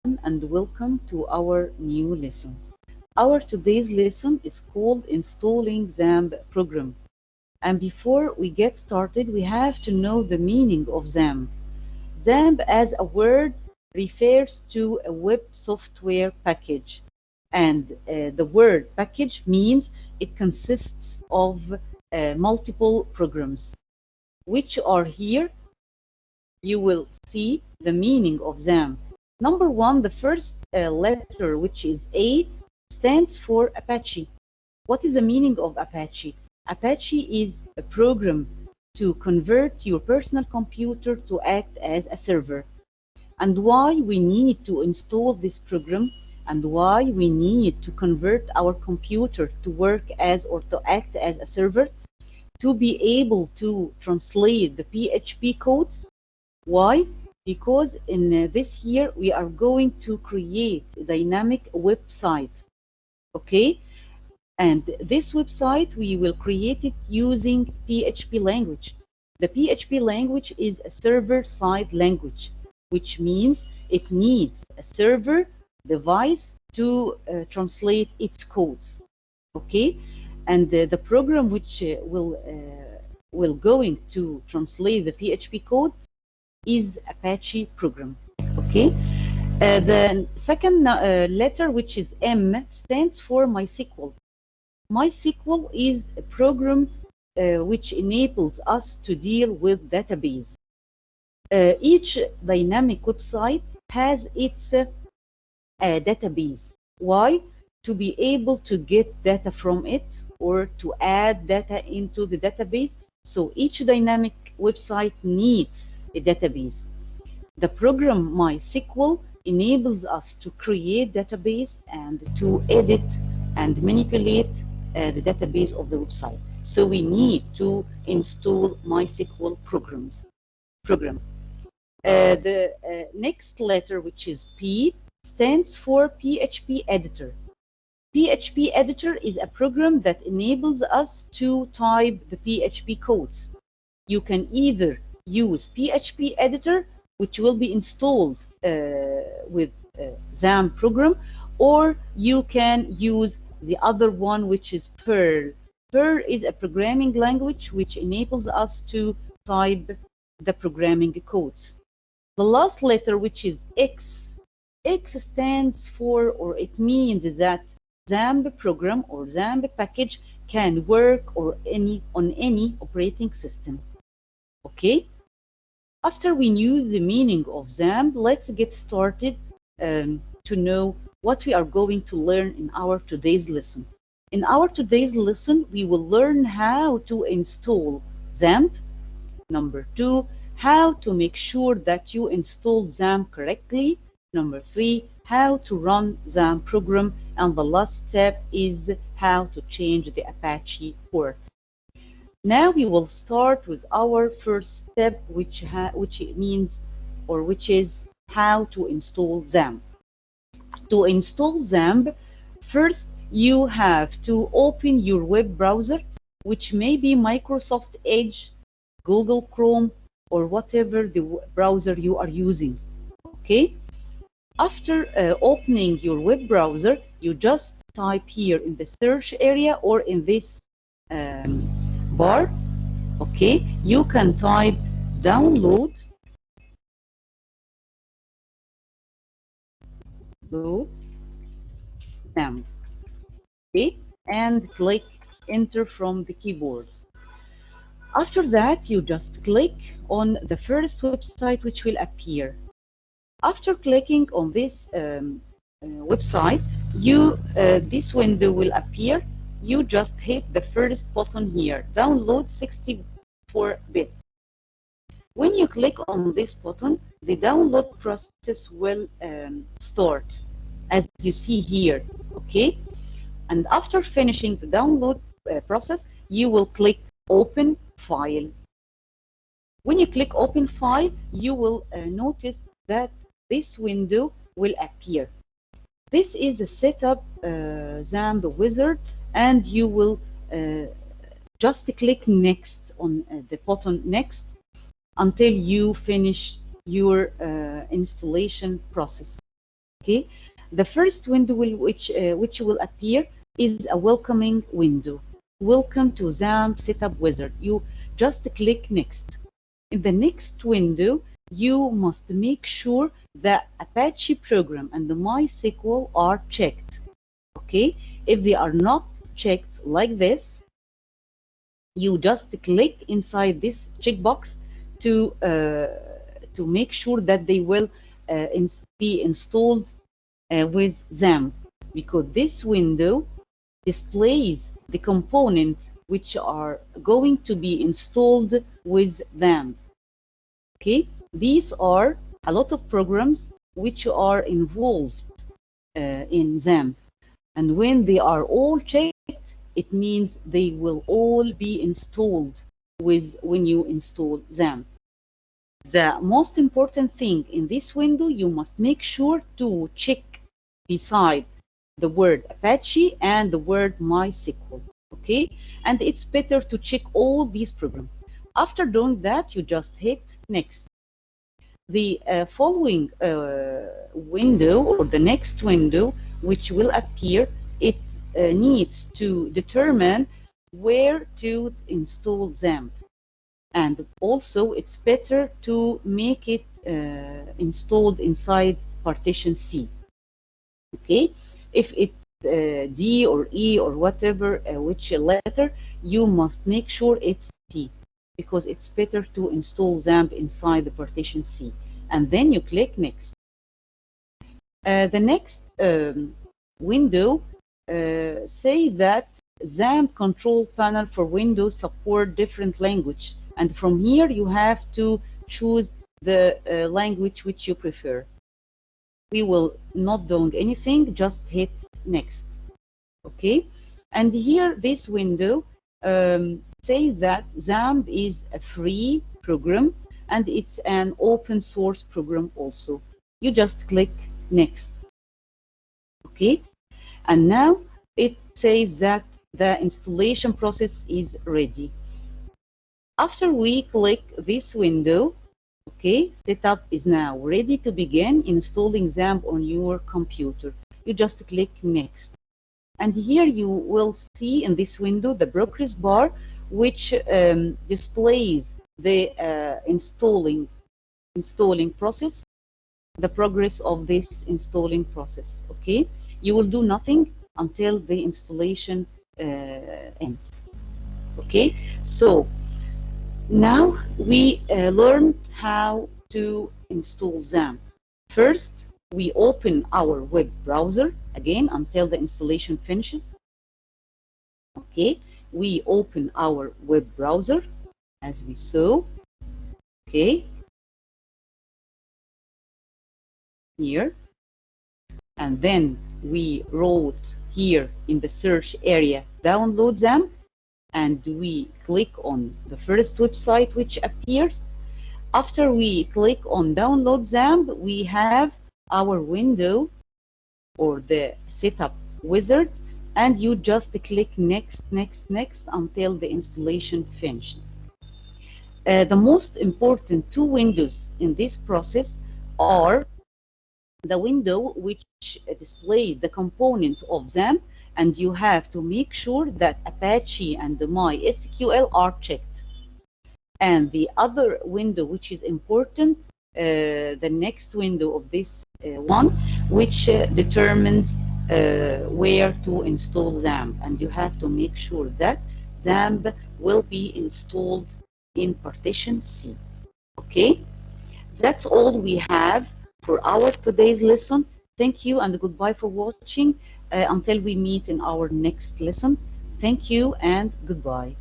and welcome to our new lesson. Our today's lesson is called Installing XAMPP Program. And before we get started, we have to know the meaning of XAMPP. XAMPP as a word refers to a web software package. And the word package means it consists of multiple programs, which are here. You will see the meaning of them. Number one, the first letter, which is A, stands for Apache. What is the meaning of Apache? Apache is a program to convert your personal computer to act as a server. And why we need to install this program and why we need to convert our computer to work as or to act as a server, to be able to translate the PHP codes. Why? Because in this year we are going to create a dynamic website. Okay? And this website we will create it using PHP language. The PHP language is a server-side language, which means it needs a server device to translate its codes. Okay? And the program which will going to translate the PHP code is Apache program. Okay. The second letter, which is M, stands for MySQL. MySQL is a program which enables us to deal with database. Each dynamic website has its database. Why? To be able to get data from it or to add data into the database. So each dynamic website needs a database. The program MySQL enables us to create database and to edit and manipulate the database of the website. So we need to install MySQL program. The next letter, which is P, stands for PHP editor. PHP editor is a program that enables us to type the PHP codes. You can either use PHP editor, which will be installed with XAMPP program, or you can use the other one, which is Perl. Perl is a programming language which enables us to type the programming codes. The last letter, which is X, X stands for, or it means that XAMPP program or XAMPP package can work on any operating system. Okay? After we knew the meaning of XAMPP, let's get started to know what we are going to learn in our today's lesson. In our today's lesson, we will learn how to install XAMPP. Number two, how to make sure that you install XAMPP correctly. Number three, how to run XAMPP program. And the last step is how to change the Apache port. Now we will start with our first step, which means, or which is how to install XAMPP. To install XAMPP, first you have to open your web browser, which may be Microsoft Edge, Google Chrome, or whatever the browser you are using. Okay? After opening your web browser, you just type here in the search area or in this bar, okay, you can type download XAMPP, okay, and click enter from the keyboard. After that, you just click on the first website which will appear. After clicking on this website, this window will appear. You just hit the first button here, download 64-bit. When you click on this button, the download process will start, as you see here, okay? And after finishing the download process, you will click Open File. When you click Open File, you will notice that this window will appear. This is a setup XAMPP wizard, and you will just click next on the button next until you finish your installation process. Okay, the first window which will appear is a welcoming window. Welcome to XAMPP Setup Wizard. You just click next. In the next window, you must make sure the Apache program and the MySQL are checked. Okay, if they are not checked like this, you just click inside this checkbox to make sure that they will be installed with XAMPP, because this window displays the components which are going to be installed with XAMPP. Okay, these are a lot of programs which are involved in XAMPP, and when they are all checked, it means they will all be installed with when you install XAMPP. The most important thing in this window, you must make sure to check beside the word Apache and the word MySQL. Okay, and it's better to check all these programs. After doing that, you just hit next. The following window, or the next window which will appear, it needs to determine where to install XAMPP. And also it's better to make it installed inside partition C. Okay, if it's D or E or whatever, which letter, you must make sure it's C, because it's better to install XAMPP inside the partition C. And then you click next. The next window say that XAMPP control panel for Windows support different language, and from here you have to choose the language which you prefer. We will not doing anything, just hit next. Okay, and here this window says that XAMPP is a free program and it's an open source program also. You just click next. Okay, and now it says that the installation process is ready. After we click this window, okay, setup is now ready to begin installing XAMPP on your computer. You just click next. And here you will see in this window the progress bar, which displays the installing process, the progress of this installing process. Okay, you will do nothing until the installation ends. Okay, so now we learned how to install XAMPP. First, we open our web browser again until the installation finishes. Okay, we open our web browser as we saw. Okay, here, and then we wrote here in the search area download XAMPP, and we click on the first website which appears. After we click on download XAMPP, we have our window or the setup wizard, and you just click next, next, next until the installation finishes. The most important two windows in this process are the window which displays the component of XAMPP, and you have to make sure that Apache and the MySQL are checked. And the other window which is important, the next window of this one, which determines where to install XAMPP, and you have to make sure that XAMPP will be installed in partition C. Okay, that's all we have for our today's lesson. Thank you and goodbye for watching until we meet in our next lesson. Thank you and goodbye.